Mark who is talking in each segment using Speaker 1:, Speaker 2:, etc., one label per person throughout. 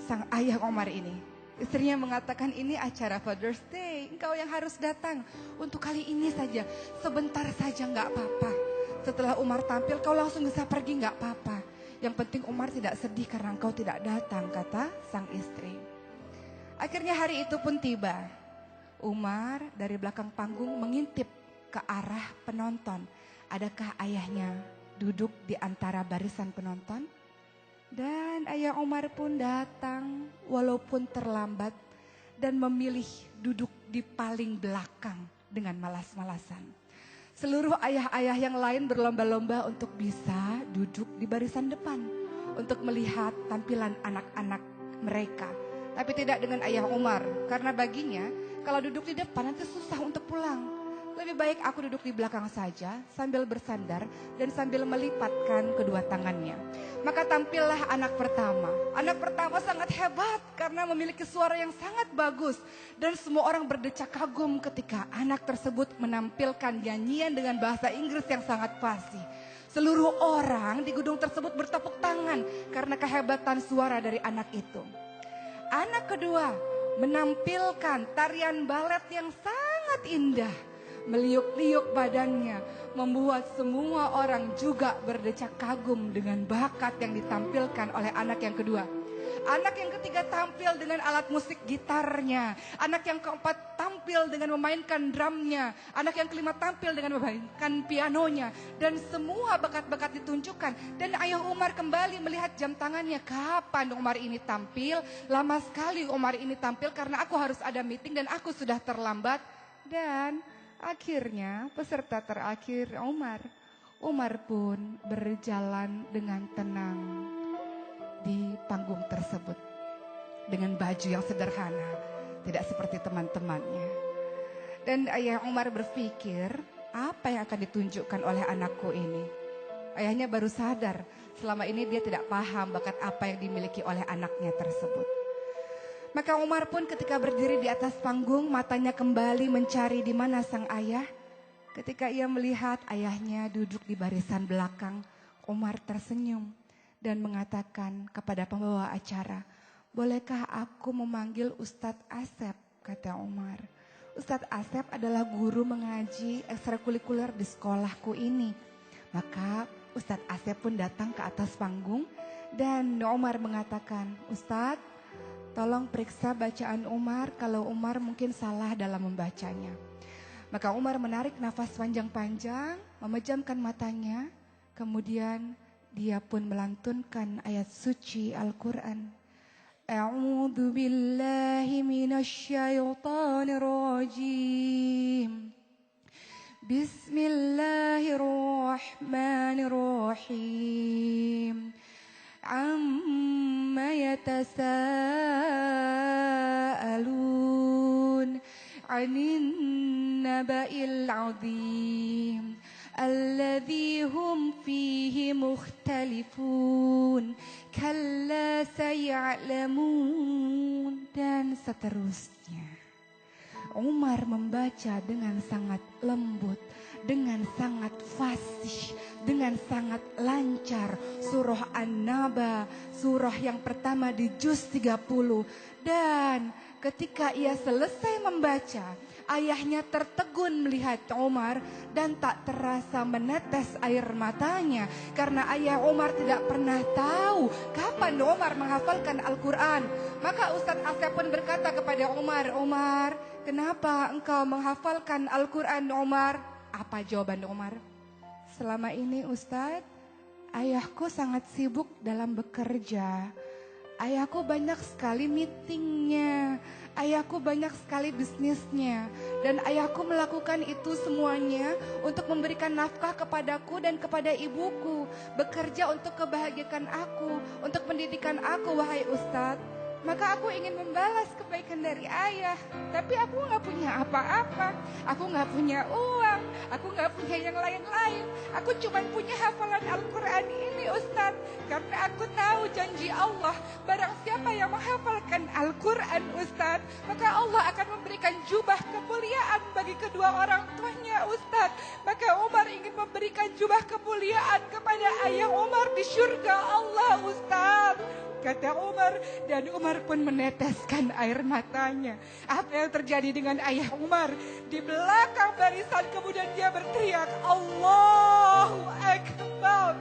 Speaker 1: sang ayah Umar ini. Istrinya mengatakan, ini acara Father's Day, engkau yang harus datang. Untuk kali ini saja, sebentar saja gak apa-apa. Setelah Umar tampil, kau langsung bisa pergi gak apa-apa. Yang penting Umar tidak sedih karena engkau tidak datang, kata sang istri. Akhirnya hari itu pun tiba. Umar dari belakang panggung mengintip ke arah penonton. Adakah ayahnya duduk di antara barisan penonton? Dan ayah Umar pun datang walaupun terlambat dan memilih duduk di paling belakang dengan malas-malasan. Seluruh ayah-ayah yang lain berlomba-lomba untuk bisa duduk di barisan depan untuk melihat tampilan anak-anak mereka. Tapi tidak dengan ayah Umar, karena baginya kalau duduk di depan nanti susah untuk pulang. Lebih baik aku duduk di belakang saja sambil bersandar dan sambil melipatkan kedua tangannya. Maka tampillah anak pertama. Anak pertama sangat hebat karena memiliki suara yang sangat bagus. Dan semua orang berdecak kagum ketika anak tersebut menampilkan nyanyian dengan bahasa Inggris yang sangat fasih. Seluruh orang di gedung tersebut bertepuk tangan karena kehebatan suara dari anak itu. Anak kedua menampilkan tarian balet yang sangat indah. Meliuk-liuk badannya, membuat semua orang juga berdecak kagum dengan bakat yang ditampilkan oleh anak yang kedua. Anak yang ketiga tampil dengan alat musik gitarnya. Anak yang keempat tampil dengan memainkan drumnya. Anak yang kelima tampil dengan memainkan pianonya. Dan semua bakat-bakat ditunjukkan. Dan ayah Umar kembali melihat jam tangannya. Kapan Umar ini tampil? Lama sekali Umar ini tampil karena aku harus ada meeting dan aku sudah terlambat. Dan akhirnya peserta terakhir Umar. Umar pun berjalan dengan tenang di panggung tersebut. Dengan baju yang sederhana. Tidak seperti teman-temannya. Dan ayah Umar berpikir, apa yang akan ditunjukkan oleh anakku ini? Ayahnya baru sadar, selama ini dia tidak paham bakat apa yang dimiliki oleh anaknya tersebut. Maka Umar pun ketika berdiri di atas panggung, matanya kembali mencari di mana sang ayah. Ketika ia melihat ayahnya duduk di barisan belakang, Umar tersenyum dan mengatakan kepada pembawa acara, bolehkah aku memanggil Ustadz Asep, kata Umar. Ustadz Asep adalah guru mengaji ekstrakurikuler di sekolahku ini. Maka Ustadz Asep pun datang ke atas panggung dan Umar mengatakan, Ustadz, tolong periksa bacaan Umar kalau Umar mungkin salah dalam membacanya. Maka Umar menarik nafas panjang-panjang, memejamkan matanya, kemudian dia pun melantunkan ayat suci Al-Quran. A'udzu billahi minasy syaithanir rajim. Bismillahirrahmanirrahim. Amma yatasaalun 'anin naba'il 'adzim. Alladzi hum fihi mukhtalifun. Kalla saya'lamun. Dan seterusnya. Umar membaca dengan sangat lembut, dengan sangat fasih, dengan sangat lancar. Surah An-Naba, surah yang pertama di juz 30. Dan ketika ia selesai membaca, ayahnya tertegun melihat Umar dan tak terasa menetes air matanya. Karena ayah Umar tidak pernah tahu kapan Umar menghafalkan Al-Quran. Maka Ustadz Asep pun berkata kepada Umar, Umar, kenapa engkau menghafalkan Al-Quran Umar? Apa jawaban Umar? Selama ini Ustadz, ayahku sangat sibuk dalam bekerja. Ayahku banyak sekali meetingnya. Ayahku banyak sekali bisnisnya. Dan ayahku melakukan itu semuanya untuk memberikan nafkah kepadaku dan kepada ibuku. Bekerja untuk kebahagiaan aku, untuk pendidikan aku, wahai Ustadz. Maka aku ingin membalas kebaikan dari ayah. Tapi aku gak punya apa-apa. Aku gak punya uang. Aku gak punya yang lain-lain. Aku cuma punya hafalan Al-Quran ini Ustaz. Karena aku tahu janji Allah. Barang siapa yang menghafalkan Al-Quran Ustaz, maka Allah akan memberikan jubah kemuliaan bagi kedua orang tuanya Ustaz. Maka Umar ingin memberikan jubah kemuliaan kepada ayah Umar di surga Allah Ustaz. kata Umar. Dan Umar pun meneteskan air matanya. Apa yang terjadi dengan ayah Umar? Di belakang barisan kemudian dia berteriak, Allahu Akbar,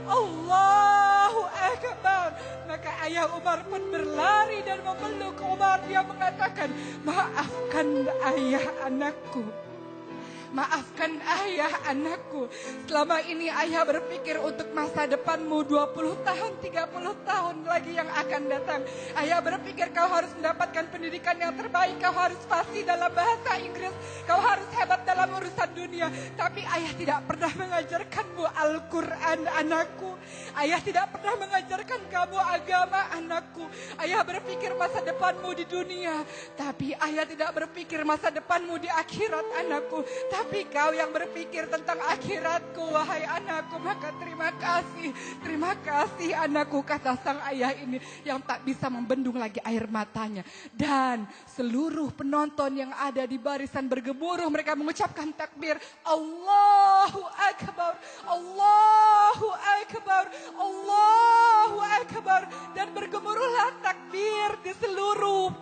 Speaker 1: Allahu Akbar. Maka ayah Umar pun berlari dan memeluk Umar. Dia mengatakan, maafkan ayah anakku. Maafkan ayah anakku. Selama ini ayah berpikir untuk masa depanmu 20 tahun, 30 tahun lagi yang akan datang. Ayah berpikir kau harus mendapatkan pendidikan yang terbaik. Kau harus fasih dalam bahasa Inggris. Kau harus hebat dalam urusan dunia. Tapi ayah tidak pernah mengajarkanmu Al-Quran anakku. Ayah tidak pernah mengajarkan kamu agama anakku. Ayah berpikir masa depanmu di dunia. Tapi ayah tidak berpikir masa depanmu di akhirat anakku. Tapi kau yang berpikir tentang akhiratku, wahai anakku, maka terima kasih anakku, kata sang ayah ini yang tak bisa membendung lagi air matanya. Dan seluruh penonton yang ada di barisan bergemuruh, mereka mengucapkan takbir, Allahu Akbar, Allahu Akbar, Allahu Akbar. Dan bergemuruhlah takbir di seluruh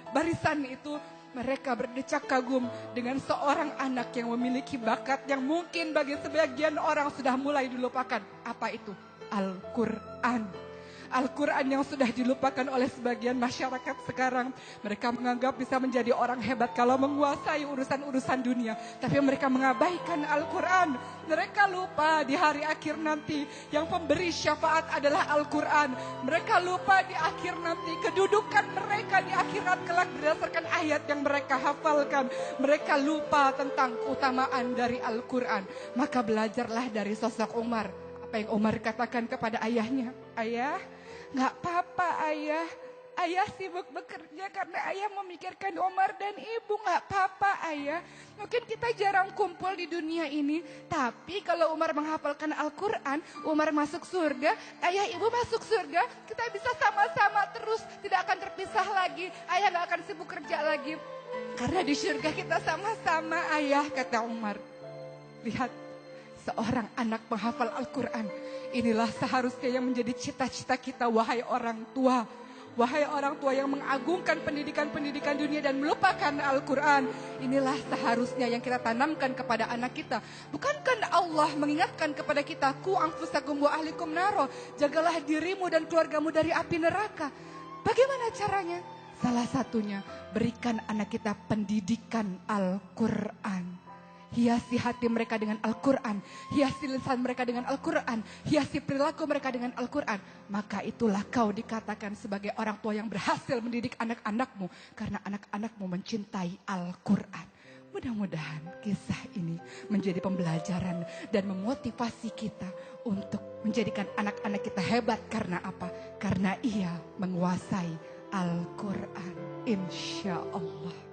Speaker 1: barisan itu. Mereka berdecak kagum dengan seorang anak yang memiliki bakat yang mungkin bagi sebagian orang sudah mulai dilupakan. Apa itu? Al-Quran. Al-Quran yang sudah dilupakan oleh sebagian masyarakat sekarang. Mereka menganggap bisa menjadi orang hebat kalau menguasai urusan-urusan dunia. Tapi mereka mengabaikan Al-Quran. Mereka lupa di hari akhir nanti yang pemberi syafaat adalah Al-Quran. Mereka lupa di akhir nanti kedudukan mereka di akhirat kelak berdasarkan ayat yang mereka hafalkan. Mereka lupa tentang keutamaan dari Al-Quran. Maka belajarlah dari sosok Umar. Apa yang Umar katakan kepada ayahnya? Ayah, gak apa-apa ayah. Ayah sibuk bekerja karena ayah memikirkan Umar dan ibu. Gak apa-apa ayah. Mungkin kita jarang kumpul di dunia ini. Tapi kalau Umar menghafalkan Al-Quran, Umar masuk surga, ayah ibu masuk surga. Kita bisa sama-sama terus, tidak akan terpisah lagi. Ayah gak akan sibuk kerja lagi. Karena di surga kita sama-sama ayah, kata Umar. Lihat. Seorang anak menghafal Al-Quran. Inilah seharusnya yang menjadi cita-cita kita, wahai orang tua. Wahai orang tua yang mengagungkan pendidikan-pendidikan dunia dan melupakan Al-Quran. Inilah seharusnya yang kita tanamkan kepada anak kita. Bukankah Allah mengingatkan kepada kita, Ku anfusakum wa ahlikum naro. Jagalah dirimu dan keluargamu dari api neraka. Bagaimana caranya? Salah satunya, berikan anak kita pendidikan Al-Quran. Hiasi hati mereka dengan Al-Quran. Hiasi lisan mereka dengan Al-Quran. Hiasi perilaku mereka dengan Al-Quran. Maka itulah kau dikatakan sebagai orang tua yang berhasil mendidik anak-anakmu. Karena anak-anakmu mencintai Al-Quran. Mudah-mudahan kisah ini menjadi pembelajaran dan memotivasi kita untuk menjadikan anak-anak kita hebat. Karena apa? Karena ia menguasai Al-Quran. Insya Allah.